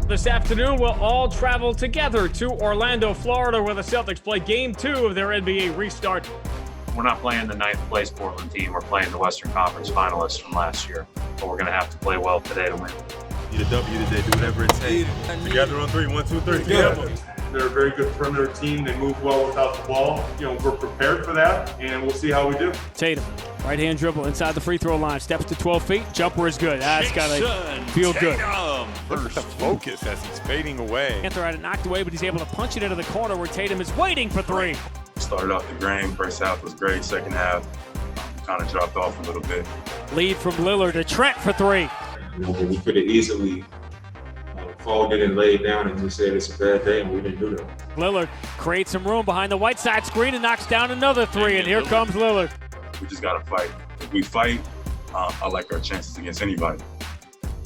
This afternoon, we'll all travel together to Orlando, Florida, where the Celtics play Game 2 of their NBA restart. We're not playing the ninth place Portland team. We're playing the Western Conference finalists from last year. But we're going to have to play well today to win. Need a W today, do whatever it takes. Together on three, 1, 2, 3. Together. They're a very good perimeter team. They move well without the ball. We're prepared for that, and we'll see how we do. Tatum, right-hand dribble inside the free throw line, steps to 12 feet, jumper is good. That's got to feel good. Look at the focus as he's fading away. Panther had it knocked away, but he's able to punch it into the corner where Tatum is waiting for three. Started off the game. First half was great. Second half, kind of dropped off a little bit. Lead from Lillard to Trent for three. We could have easily folded and laid down and just said it's a bad day, and we didn't do that. Lillard creates some room behind the Whiteside screen and knocks down another three, and here comes Lillard. We just got to fight. If we fight, I like our chances against anybody.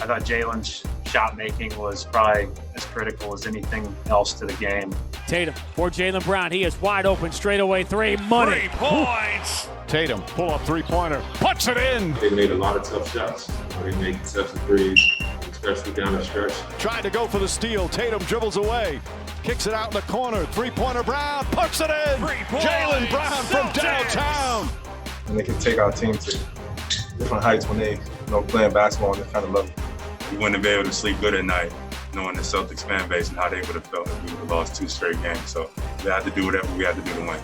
I thought Jalen's shot making was probably as critical as anything else to the game. Tatum for Jaylen Brown. He is wide open, straightaway three, money. 3 points. Tatum, pull up three-pointer, puts it in. They made a lot of tough shots. They made tough threes, especially down the stretch. Tried to go for the steal. Tatum dribbles away. Kicks it out in the corner. Three-pointer Brown puts it in. Jaylen Brown from downtown. And they can take our team to different heights when they playing basketball on this kind of level. We wouldn't have been able to sleep good at night knowing the Celtics fan base and how they would have felt if we would have lost 2 straight games. So we had to do whatever we had to do to win.